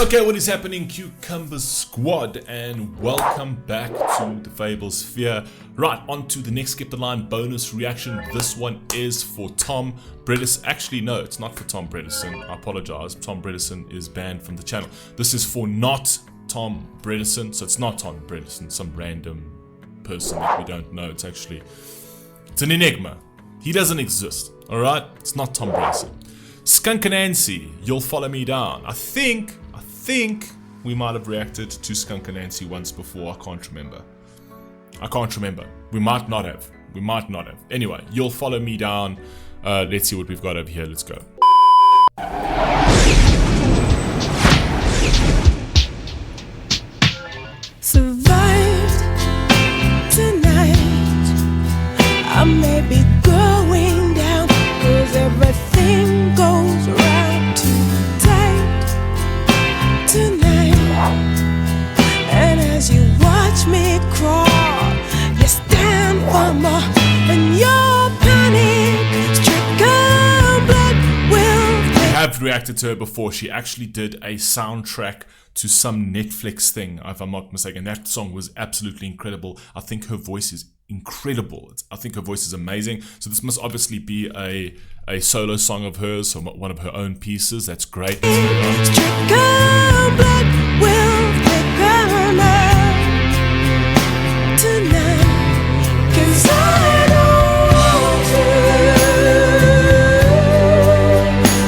Okay, what is happening, Cucumber Squad, and welcome back to the Fable Sphere. Right, on to the next Skip the Line bonus reaction. This one is for Tom Bredesen. Actually, no, it's not for Tom Bredesen. I apologize. Tom Bredesen is banned from the channel. This is for not Tom Bredesen, so it's not Tom Bredesen, some random person that we don't know. It's an enigma. He doesn't exist, alright? It's not Tom Bredesen. Skunk Anansie, You'll Follow Me Down. I think we might have reacted to Skunk Anansie once before. I can't remember. We might not have. Anyway, You'll Follow Me Down. Let's see what we've got over here. Let's go. Survived tonight. I may be going down, 'cause everything goes right too tight tonight. And as you watch me crawl, you stand for more than your panic-stricken blood will I have reacted to her before. She actually did a soundtrack to some Netflix thing, if I'm not mistaken. That song was absolutely incredible. I think her voice is incredible. I think her voice is amazing. So this must obviously be a solo song of hers, so one of her own pieces. That's great. stricken blood will thicken up tonight. 'Cause I don't want you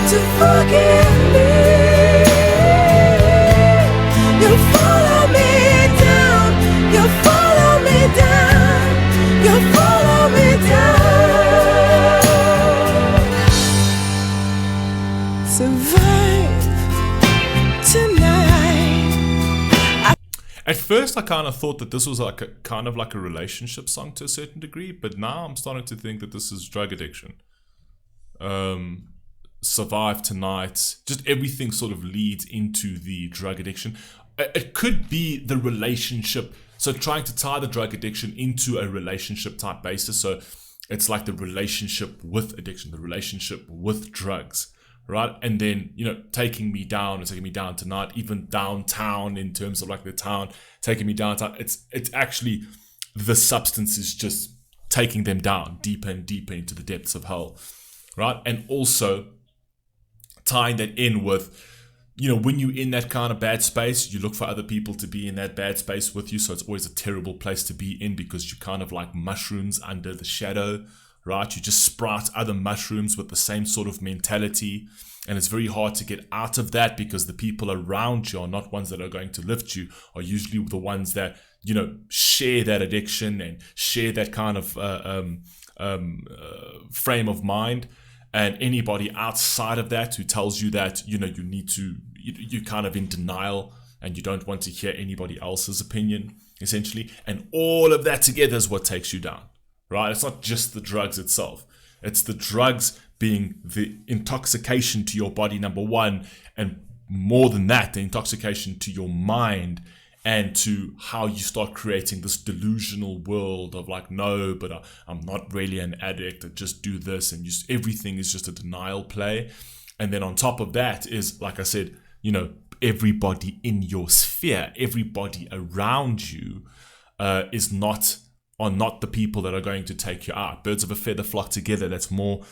to forgive me. You follow me down. You follow me down. You follow me down. Survive tonight. At first, I kind of thought that this was like a relationship song to a certain degree, but now I'm starting to think that this is drug addiction. Survive tonight, just everything sort of leads into the drug addiction. It could be the relationship, so trying to tie the drug addiction into a relationship type basis. So it's like the relationship with addiction, the relationship with drugs, right? And then, you know, taking me down tonight, even downtown in terms of like the town, taking me downtown. It's actually the substance is just taking them down deeper and deeper into the depths of hell, right? And also tying that in with, you know, when you're in that kind of bad space, you look for other people to be in that bad space with you. So it's always a terrible place to be in, because you're kind of like mushrooms under the shadow, right? You just sprout other mushrooms with the same sort of mentality. And it's very hard to get out of that, because the people around you are not ones that are going to lift you, are usually the ones that, you know, share that addiction and share that kind of frame of mind. And anybody outside of that who tells you that, you know, you need to, you're kind of in denial and you don't want to hear anybody else's opinion, essentially. And all of that together is what takes you down, right? It's not just the drugs itself. It's the drugs being the intoxication to your body, number one. And more than that, the intoxication to your mind, and to how you start creating this delusional world of like, no, but I'm not really an addict, I just do this, and everything is just a denial play. And then on top of that is, like I said, you know, everybody in your sphere, everybody around you are not the people that are going to take you out. Birds of a feather flock together. That's more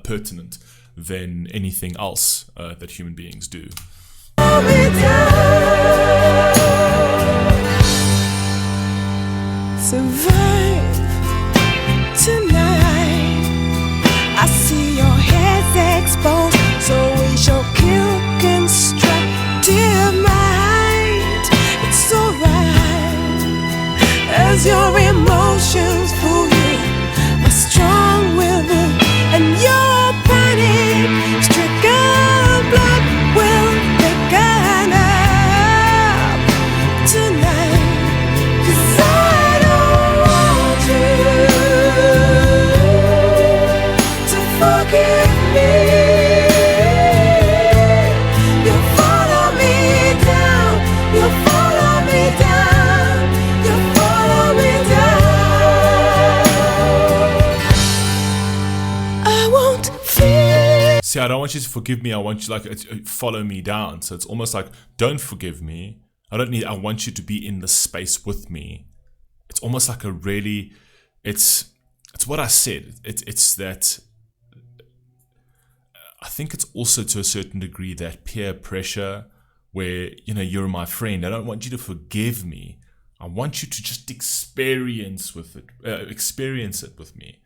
pertinent than anything else that human beings do. Survive tonight. I see your head's exposed, so we shall kill constructive might. It's alright as your emotions fool you, my strong will and your panic-stricken blood will thicken up tonight. 'Cause I don't want you to forgive me. You follow me down. okay, I don't want you to forgive me. I want you follow me down. So it's almost like, don't forgive me. I want you to be in the space with me. It's almost like it's what I said. It's that, I think it's also to a certain degree that peer pressure where, you're my friend. I don't want you to forgive me. I want you to just experience it with me,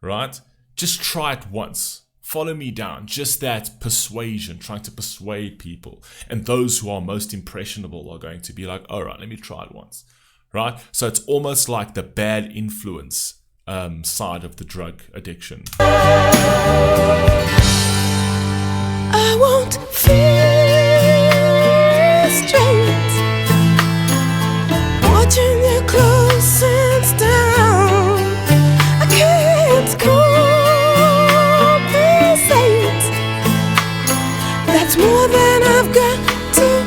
right? Just try it once. Follow me down. Just that persuasion, trying to persuade people. And those who are most impressionable are going to be like, all right, let me try it once, right? So it's almost like the bad influence side of the drug addiction. I won't feel straight watching you close and down. I can't compensate. That's more than I've got to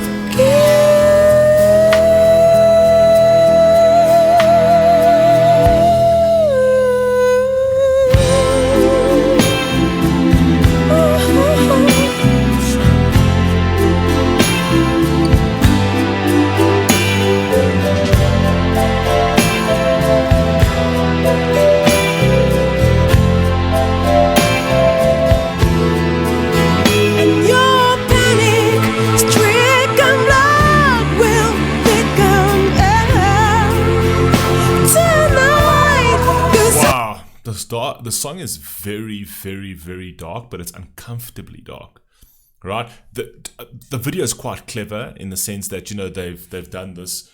The song is very, very, very dark, but it's uncomfortably dark, right? The video is quite clever in the sense that they've done this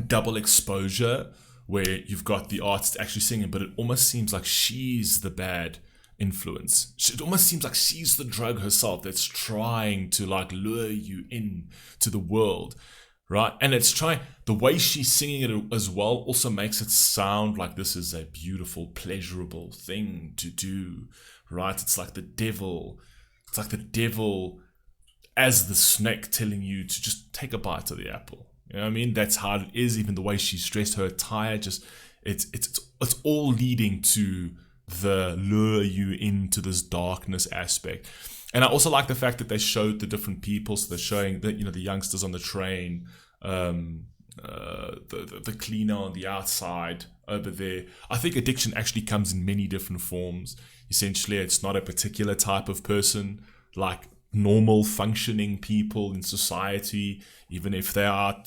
double exposure where you've got the artist actually singing, but it almost seems like she's the bad influence. It almost seems like she's the drug herself that's trying to lure you in to the world. Right, and the way she's singing it as well also makes it sound like this is a beautiful, pleasurable thing to do. Right, it's like the devil as the snake telling you to just take a bite of the apple. You know what I mean? That's how it is. Even the way she's dressed, her attire, just it's all leading to the lure you into this darkness aspect. And I also like the fact that they showed the different people. So they're showing that, the youngsters on the train, the cleaner on the outside over there. I think addiction actually comes in many different forms. Essentially, it's not a particular type of person, like normal functioning people in society, even if they are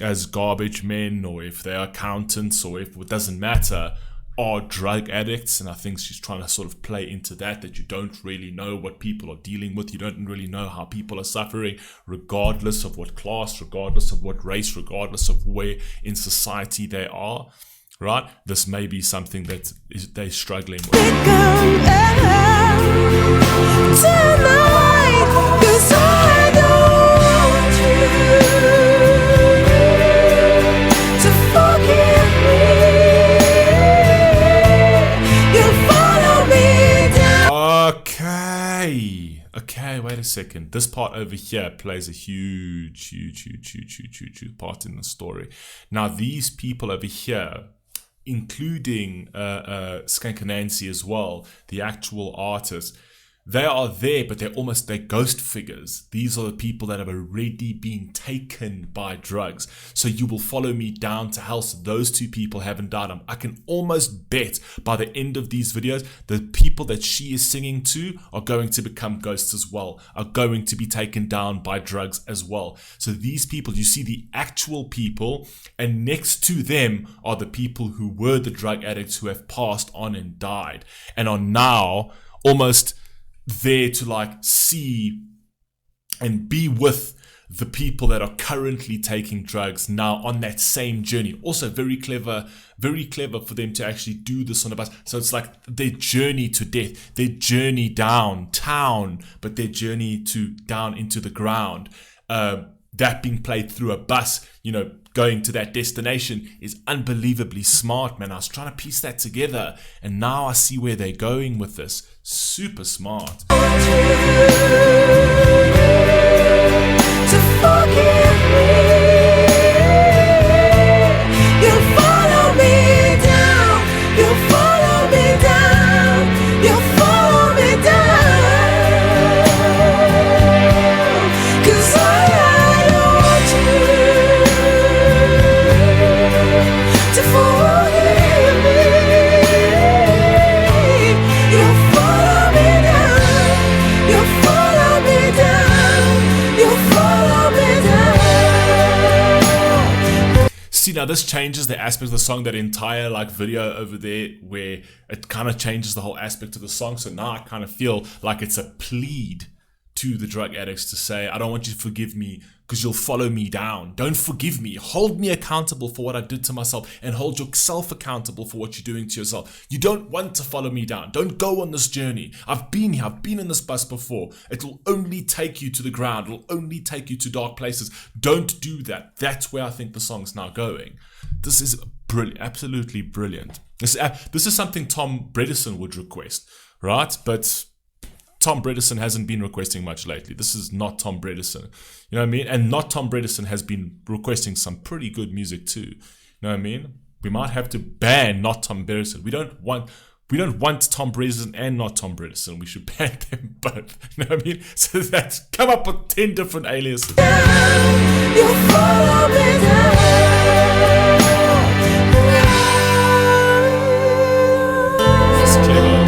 as garbage men, or if they are accountants, or if it doesn't matter, are drug addicts. And I think she's trying to sort of play into that you don't really know what people are dealing with. You don't really know how people are suffering, regardless of what class, regardless of what race, regardless of where in society they are, right? This may be something that they're struggling with. Okay, wait a second. This part over here plays a huge part in the story. Now, these people over here, including Skunk Anansie as well, the actual artist, they are there, but they're ghost figures. These are the people that have already been taken by drugs. So you will follow me down to hell. So those two people haven't died. I can almost bet by the end of these videos, the people that she is singing to are going to become ghosts as well, are going to be taken down by drugs as well. So these people, you see the actual people, and next to them are the people who were the drug addicts who have passed on and died and are now almost there to see and be with the people that are currently taking drugs now on that same journey. Also very clever for them to actually do this on a bus. So it's like their journey to death, their journey downtown, but their journey down into the ground. That being played through a bus, going to that destination is unbelievably smart, man. I was trying to piece that together, and now I see where they're going with this. Super smart. You follow me down. See, now this changes the aspect of the song, that entire like video over there where it kind of changes the whole aspect of the song. So now I kind of feel like it's a plead to the drug addicts to say, I don't want you to forgive me because you'll follow me down. Don't forgive me. Hold me accountable for what I did to myself, and hold yourself accountable for what you're doing to yourself. You don't want to follow me down. Don't go on this journey. I've been here. I've been in this bus before. It'll only take you to the ground. It'll only take you to dark places. Don't do that. That's where I think the song's now going. This is brilliant. Absolutely brilliant. This is something Tom Bredesen would request, right? But Tom Bredesen hasn't been requesting much lately. This is not Tom Bredesen. You know what I mean? And not Tom Bredesen has been requesting some pretty good music too. You know what I mean? We might have to ban not Tom Bredesen. We don't want Tom Bredesen and not Tom Bredesen. We should ban them both. You know what I mean? So that's come up with 10 different aliases. You follow me down. It's clever.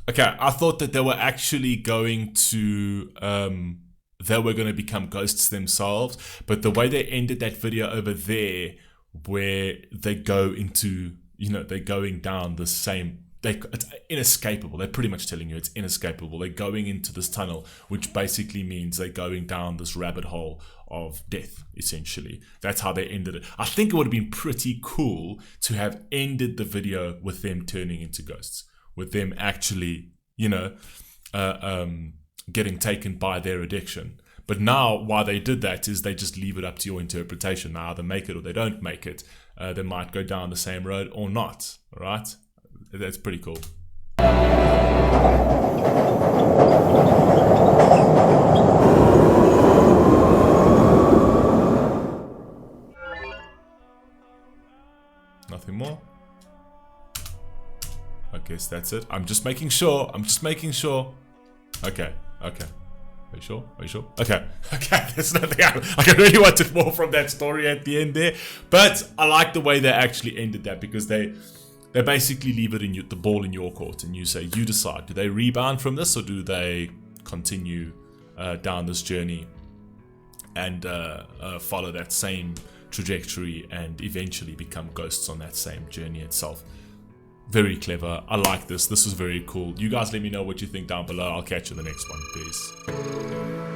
Okay, I thought that they were actually going to, they were going to become ghosts themselves, but the way they ended that video over there, where they go into, you know, they're going down the same, it's inescapable. They're pretty much telling you it's inescapable. They're going into this tunnel, which basically means they're going down this rabbit hole of death, essentially. That's how they ended it. I think it would have been pretty cool to have ended the video with them turning into ghosts, with them actually, you know, getting taken by their addiction. But now, why they did that is they just leave it up to your interpretation. Now, either make it or they don't make it. They might go down the same road or not, all right? That's pretty cool. Nothing more? I guess that's it. I'm just making sure. Okay. Are you sure? Okay. There's nothing else. I really wanted more from that story at the end there. But I like the way they actually ended that, because they basically leave it the ball in your court, and you say, you decide. Do they rebound from this, or do they continue down this journey and follow that same trajectory and eventually become ghosts on that same journey itself? Very clever. I like this. This was very cool. You guys let me know what you think down below. I'll catch you in the next one. Peace.